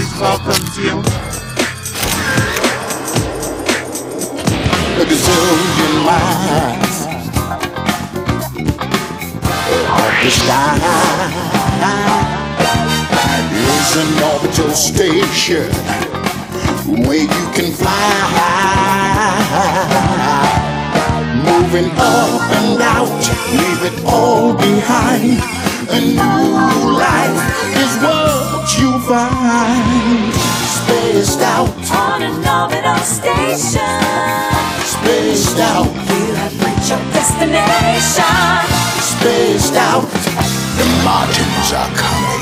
please welcome you. A gazillion miles of the sky is an orbital station where you can fly, moving up and out, leave it all behind. A new life is what you find. Spaced out on an orbital station. Spaced out, You have reached your destination. spaced out. The Martians are coming.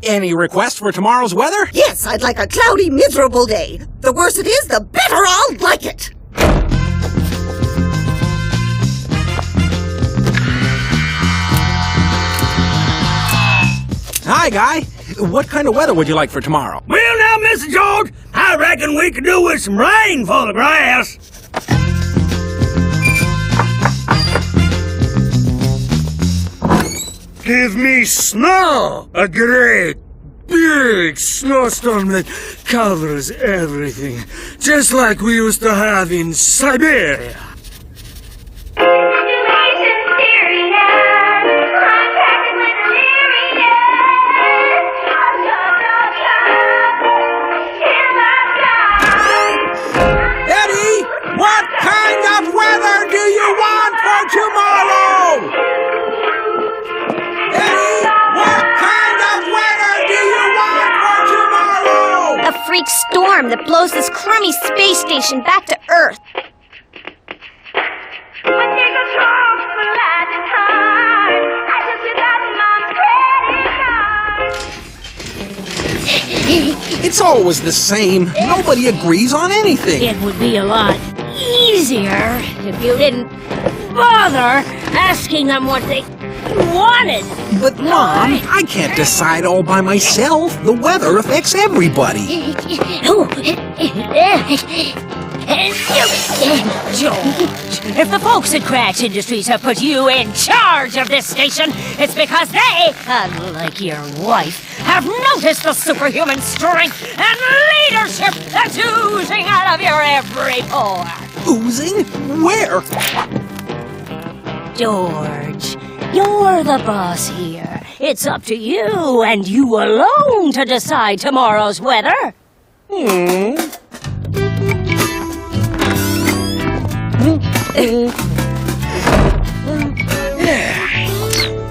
Any request for tomorrow's weather? Yes, I'd like a cloudy, miserable day. The worse it is, the better I'll like it. Hi, Guy. What kind of weather would you like for tomorrow? Well, now, Mr. George, I reckon we could do with some rain for the grass. Give me snow! A great, big snowstorm that covers everything. Just like we used to have in Siberia. Eddie, what kind of weather do you want for tomorrow? Eddie, what kind of weather do you want for tomorrow? A freak storm that blows this crummy space station back to Earth. It's always the same. Nobody agrees on anything. It would be a lot easier if you didn't bother asking them what they wanted. But, Mom, I can't decide all by myself. The weather affects everybody. George, if the folks at Crash Industries have put you in charge of this station, it's because they, unlike your wife, have noticed the superhuman strength and leadership that's oozing out of your every pore. Oozing? Where? George, you're the boss here. It's up to you and you alone to decide tomorrow's weather.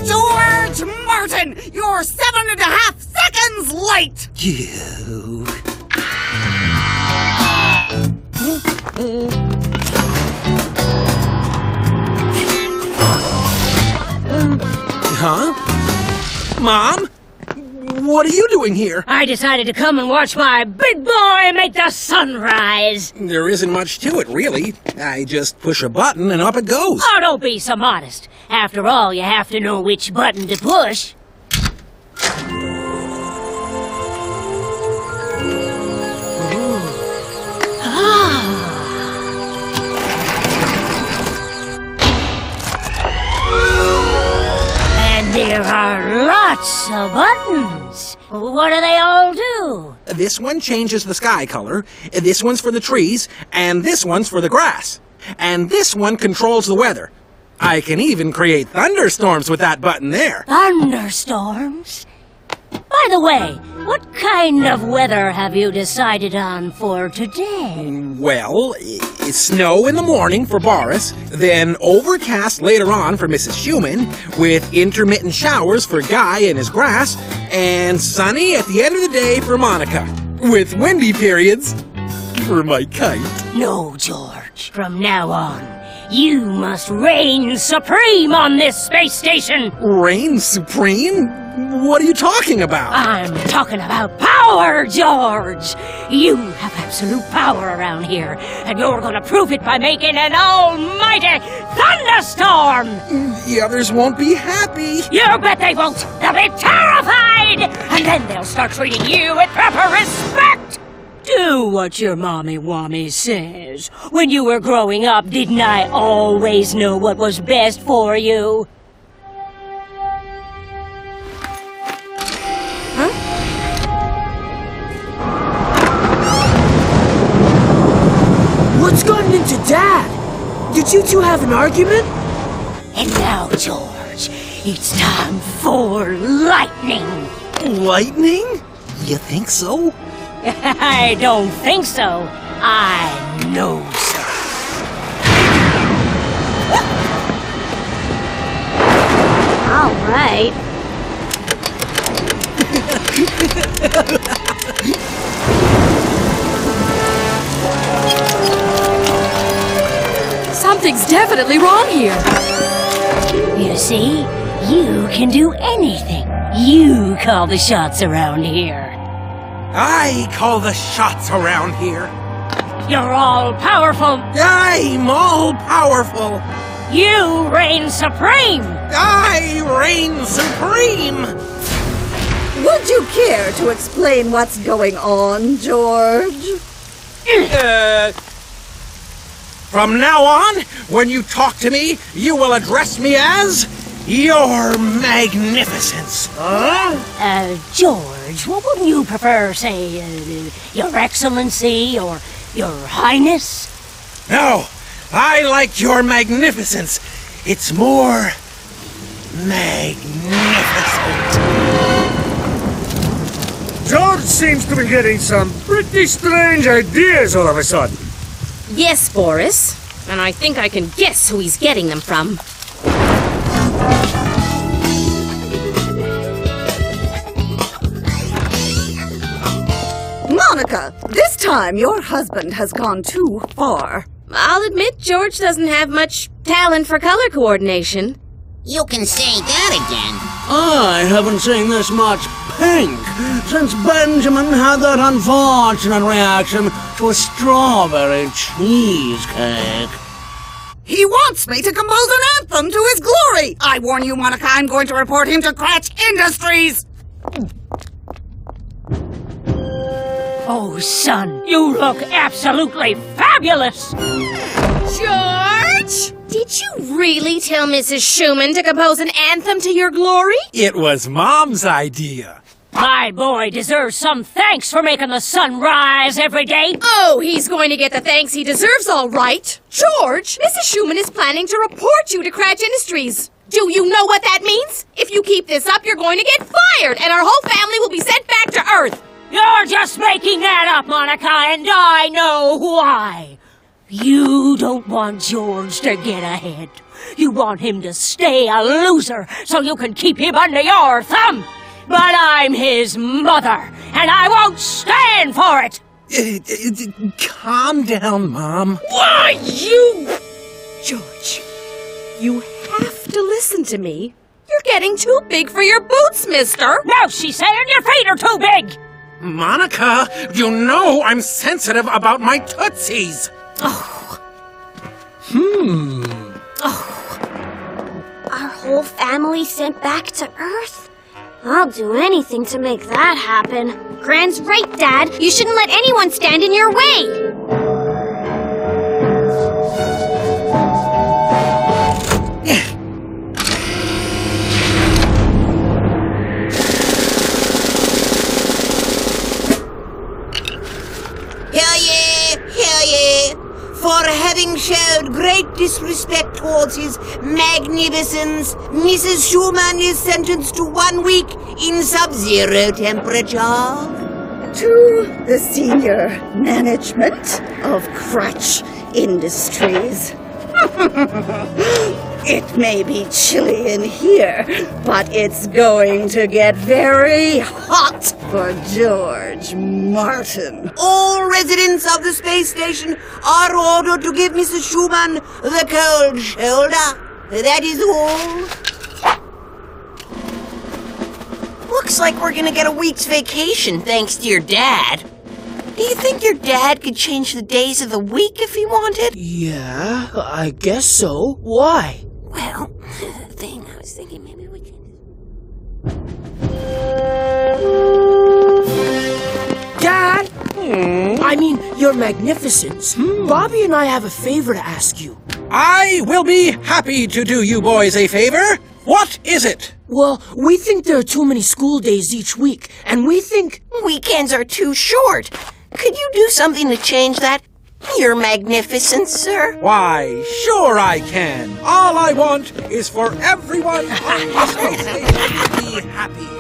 George Martin, you're 7.5 seconds late. You. Huh? Mom? What are you doing here? I decided to come and watch my big boy make the sunrise. There isn't much to it, really. I just push a button and up it goes. Oh, don't be so modest. After all, you have to know which button to push. And there are lots of buttons. What do they all do? This one changes the sky color, this one's for the trees, and this one's for the grass. And this one controls the weather. I can even create thunderstorms with that button there. Thunderstorms? By the way, what kind of weather have you decided on for today? Well, snow in the morning for Boris, then overcast later on for Mrs. Schumann, with intermittent showers for Guy and his grass, and sunny at the end of the day for Monica, with windy periods for my kite. No, George. From now on, you must reign supreme on this space station. Reign supreme? What are you talking about? I'm talking about power, George. You have absolute power around here, and you're gonna prove it by making an almighty thunderstorm. The others won't be happy. You bet they won't. They'll be terrified, and then they'll start treating you with proper respect. Do what your mommy-wommy says. When you were growing up, didn't I always know what was best for you? What's gotten into Dad? Did you two have an argument? And now, George, it's time for lightning. Lightning? You think so? I don't think so. I know so. All right. Something's definitely wrong here. You see, you can do anything. You call the shots around here. I call the shots around here. You're all powerful. I'm all powerful. You reign supreme. I reign supreme. Would you care to explain what's going on, George? From now on, when you talk to me, you will address me as Your Magnificence. George, what would you prefer, say, Your Excellency or Your Highness? No, I like Your Magnificence. It's more magnificent. George seems to be getting some pretty strange ideas all of a sudden. Yes, Boris. And I think I can guess who he's getting them from. Monica, this time your husband has gone too far. I'll admit George doesn't have much talent for color coordination. You can say that again. I haven't seen this much pink since Benjamin had that unfortunate reaction to a strawberry cheesecake. He wants me to compose an anthem to his glory. I warn you, Monica, I'm going to report him to Cratch Industries. Oh, son, you look absolutely fabulous! George! Did you really tell Mrs. Schumann to compose an anthem to your glory? It was Mom's idea. My boy deserves some thanks for making the sun rise every day. Oh, he's going to get the thanks he deserves, all right. George, Mrs. Schumann is planning to report you to Cratch Industries. Do you know what that means? If you keep this up, you're going to get fired, and our whole family will be sent back to Earth. You're just making that up, Monica, and I know why. You don't want George to get ahead. You want him to stay a loser so you can keep him under your thumb. But I'm his mother, and I won't stand for it. Calm down, Mom. Why, you... George, you have to listen to me. You're getting too big for your boots, mister. No, she's saying your feet are too big. Monica, you know I'm sensitive about my tootsies. Our whole family sent back to Earth? I'll do anything to make that happen. Gran's right, Dad. You shouldn't let anyone stand in your way. Hell yeah! For having showed great disrespect towards his magnificence, Mrs. Schumann is sentenced to 1 week in sub-zero temperature. To the senior management of Cratch Industries. It may be chilly in here, but it's going to get very hot for George Martin. All residents of the space station are ordered to give Mrs. Schumann the cold shoulder. That is all. Looks like we're gonna get a week's vacation thanks to your dad. Do you think your dad could change the days of the week if he wanted? Yeah, I guess so. Why? Well, I was thinking maybe we can... Dad? I mean, Your Magnificence. Bobby and I have a favor to ask you. I will be happy to do you boys a favor. What is it? Well, we think there are too many school days each week, and we think... Weekends are too short. Could you do something to change that? Your Magnificence, sir? Why, sure I can. All I want is for everyone on this station to be happy.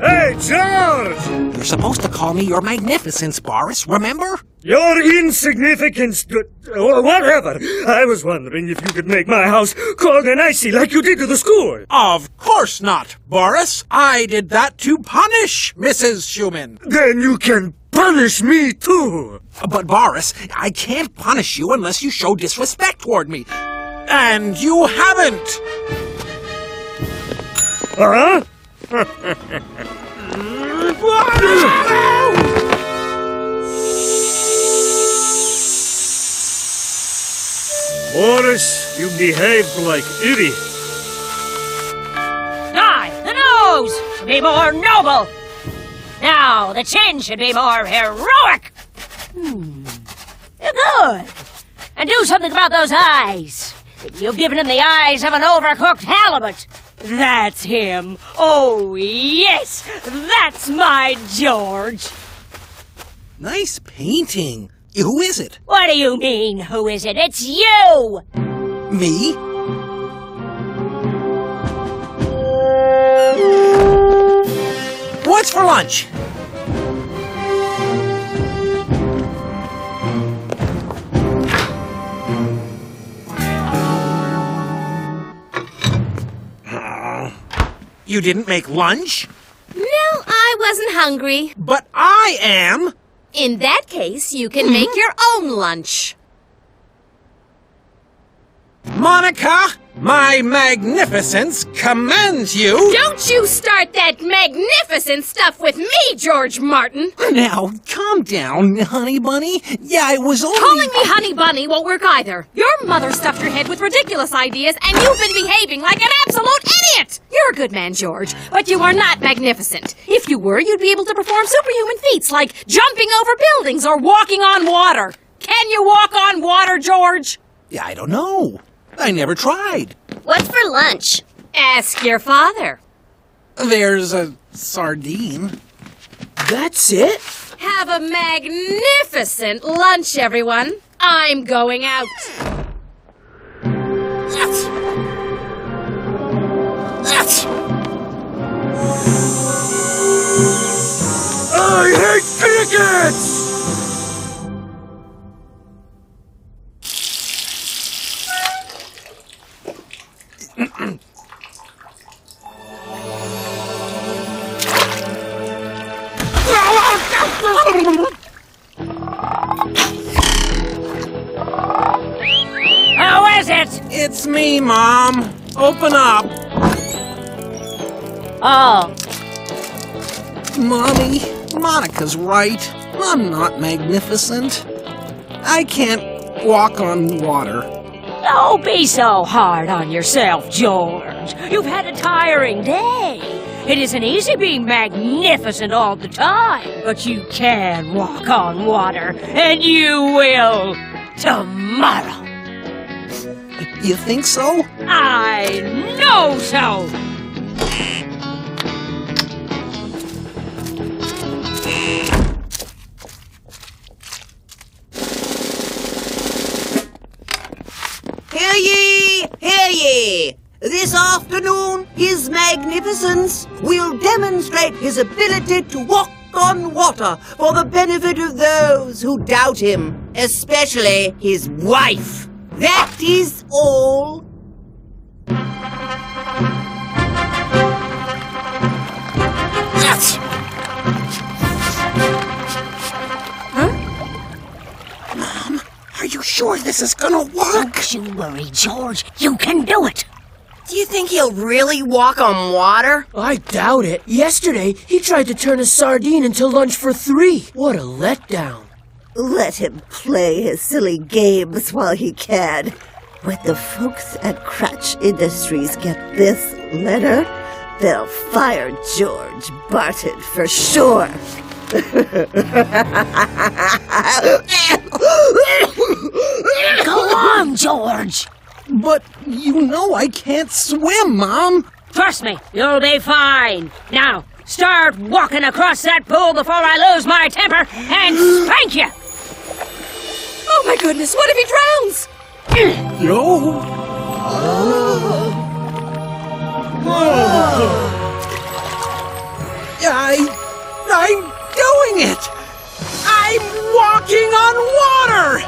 Hey, George! You're supposed to call me Your Magnificence, Boris, remember? Your insignificance, or whatever. I was wondering if you could make my house cold and icy like you did to the school. Of course not, Boris. I did that to punish Mrs. Schumann. Then you can punish me too. But Boris, I can't punish you unless you show disrespect toward me. And you haven't. Huh? Boris, you behaved like idiot. Aye, the nose should be more noble. Now, the chin should be more heroic. Good. And do something about those eyes. You've given him the eyes of an overcooked halibut. That's him. Oh, yes. That's my George. Nice painting. Who is it? What do you mean, who is it? It's you! Me? What's for lunch? You didn't make lunch? No, I wasn't hungry. But I am! In that case, you can make your own lunch. Monica, my magnificence commands you... Don't you start that magnificent stuff with me, George Martin! Now, calm down, honey bunny. Yeah, I was only... Calling me Honey Bunny won't work either. Your mother stuffed your head with ridiculous ideas, and you've been behaving like an absolute idiot! You're a good man, George, but you are not magnificent. If you were, you'd be able to perform superhuman feats like jumping over buildings or walking on water. Can you walk on water, George? Yeah, I don't know. I never tried. What's for lunch? Ask your father. There's a sardine. That's it? Have a magnificent lunch, everyone. I'm going out. I hate crickets! Who is it? It's me, Mom. Open up. Oh, Mommy, Monica's right. I'm not magnificent. I can't walk on water. don't be so hard on yourself, George. You've had a tiring day. It isn't easy being magnificent all the time, but you can walk on water, and you will tomorrow. You think so? I know so. Hear ye! Hear ye! This afternoon, His Magnificence will demonstrate his ability to walk on water for the benefit of those who doubt him, especially his wife. That is all. Mom, are you sure this is gonna work? Don't you worry, George. You can do it. Do you think he'll really walk on water? I doubt it. Yesterday, he tried to turn a sardine into lunch for 3. What a letdown. Let him play his silly games while he can. When the folks at Crutch Industries get this letter, they'll fire George Barton for sure. Go on, George. But you know I can't swim, Mom. Trust me, you'll be fine. Now, start walking across that pool before I lose my temper and spank you. Oh my goodness, what if he drowns? No. I'm doing it. I'm walking on water.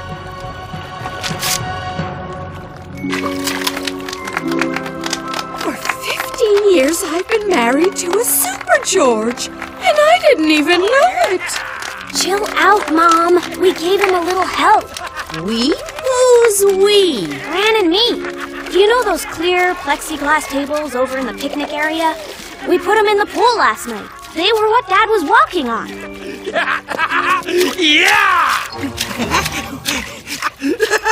For 15 years, I've been married to a Super George, and I didn't even know it. Chill out, Mom. We gave him a little help. We? Who's we? Gran and me. Do you know those clear plexiglass tables over in the picnic area? We put them in the pool last night. They were what Dad was walking on. Yeah!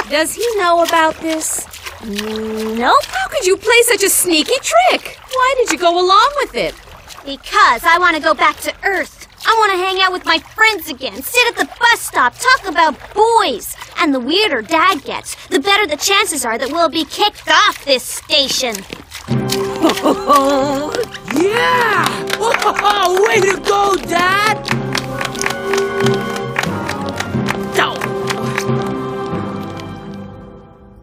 Does he know about this? Nope. How could you play such a sneaky trick? Why did you go along with it? Because I want to go back to Earth. I want to hang out with my friends again, sit at the bus stop, talk about boys. And the weirder Dad gets, the better the chances are that we'll be kicked off this station. Yeah! Oh, way to go, Dad!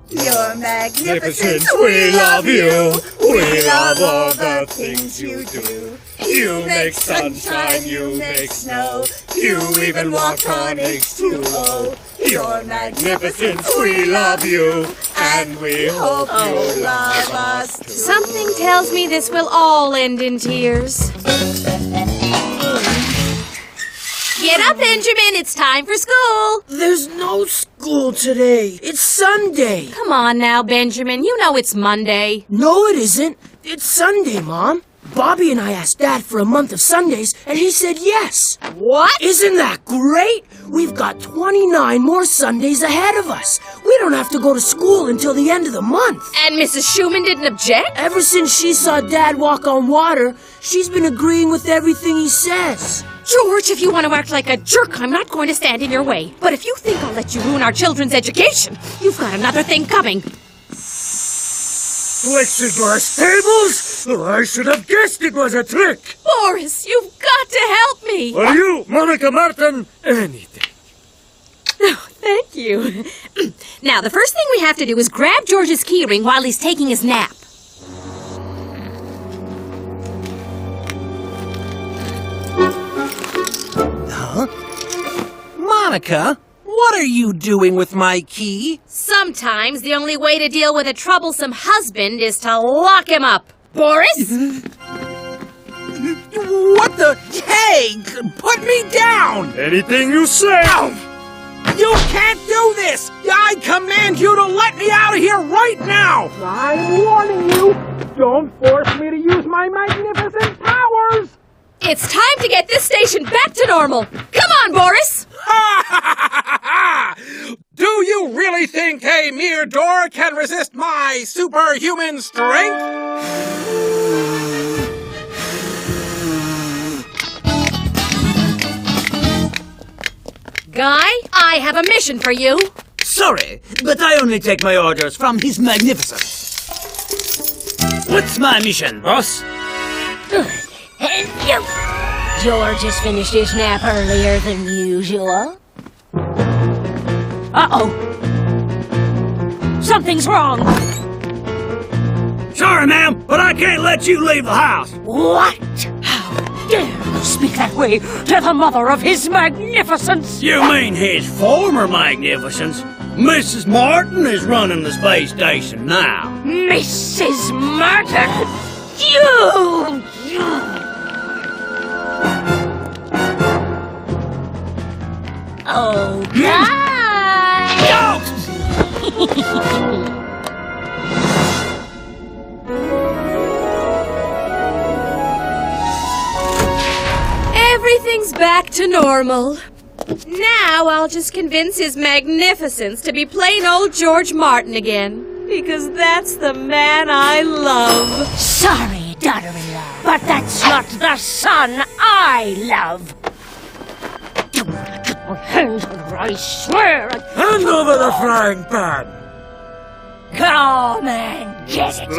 You're magnificent. We love you. We love all the things you do. You make sunshine, you make snow. You even walk on H2O. You're magnificent. We love you. And we hope you love us too. Something tells me this will all end in tears. Get up, Benjamin. It's time for school. There's no school today. It's Sunday. Come on now, Benjamin. You know it's Monday. No, it isn't. It's Sunday, Mom. Bobby and I asked Dad for a month of Sundays, and he said yes. What? Isn't that great? We've got 29 more Sundays ahead of us. We don't have to go to school until the end of the month. And Mrs. Schumann didn't object? Ever since she saw Dad walk on water, she's been agreeing with everything he says. George, if you want to act like a jerk, I'm not going to stand in your way. But if you think I'll let you ruin our children's education, you've got another thing coming. Plexiglass tables? I should have guessed it was a trick. Boris, you've got to help me. For you, Monica Martin, anything. Oh, thank you. Now, the first thing we have to do is grab George's keyring while he's taking his nap. Monica, what are you doing with my key? Sometimes the only way to deal with a troublesome husband is to lock him up. Boris? What the? Hey, put me down! Anything you say. Ow! You can't do this! I command you to let me out of here right now! I'm warning you! Don't force me to use my magnificent powers! It's time to get this station back to normal. Come on, Boris! Do you really think a mere door can resist my superhuman strength? Guy, I have a mission for you. Sorry, but I only take my orders from His Magnificence. What's my mission, boss? George has finished his nap earlier than usual. Uh-oh. Something's wrong. Sorry, ma'am, but I can't let you leave the house. What? How dare you speak that way to the mother of His Magnificence? You mean His former magnificence? Mrs. Martin is running the space station now. Mrs. Martin? You! Oh, Everything's back to normal. Now I'll just convince His Magnificence to be plain old George Martin again. Because that's the man I love. Sorry, daughter-in-law, but that's not the son I love. hands or I swear I... Hand over the frying pan! Come and get it!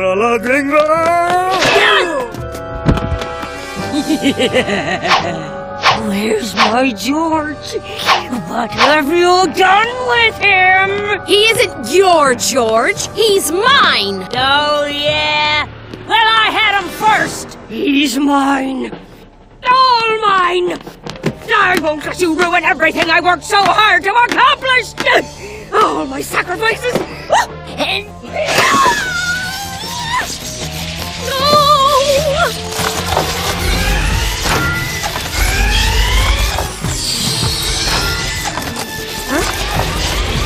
Where's my George? What have you done with him? He isn't your George. He's mine. Oh, yeah? Well, I had him first. He's mine. All mine. I won't let you ruin everything I worked so hard to accomplish. All my sacrifices.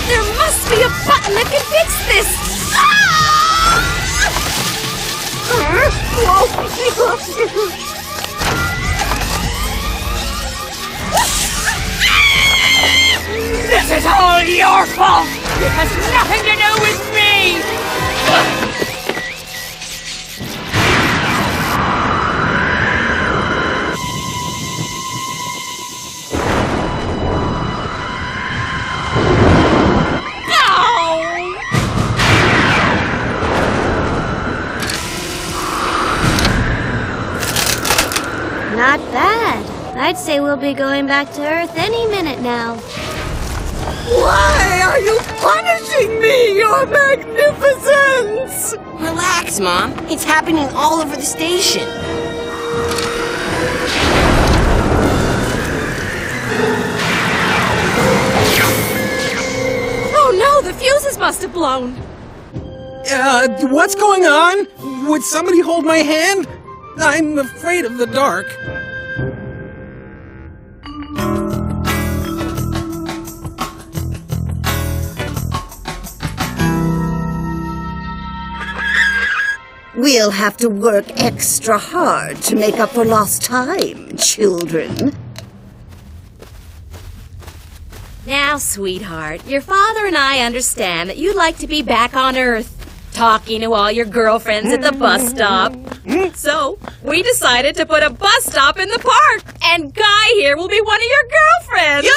There must be a button that can fix this! This is all your fault! It has nothing to do with me! Not bad. I'd say we'll be going back to Earth any minute now. Why are you punishing me, Your Magnificence? Relax, Mom. It's happening all over the station. Oh no, the fuses must have blown. What's going on? Would somebody hold my hand? I'm afraid of the dark. We'll have to work extra hard to make up for lost time, children. Now, sweetheart, your father and I understand that you'd like to be back on Earth, talking to all your girlfriends at the bus stop. So, we decided to put a bus stop in the park, and Guy here will be one of your girlfriends.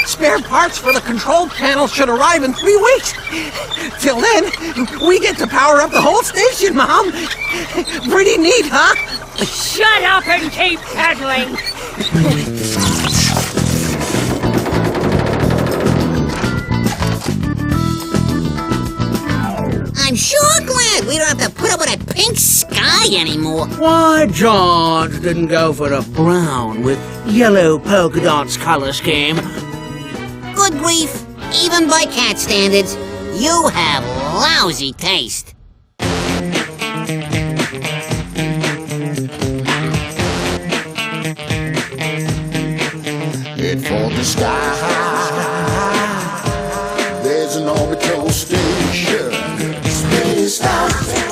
Spare parts for the control panel should arrive in 3 weeks. Till then, we get to power up the whole station, Mom. Pretty neat, huh? Shut up and keep peddling! I'm sure glad we don't have to put up with that pink sky anymore. Why George didn't go for a brown with yellow polka dots color scheme? Good grief. Even by cat standards, you have lousy taste. Head for the sky. There's an orbital station. Spaced out.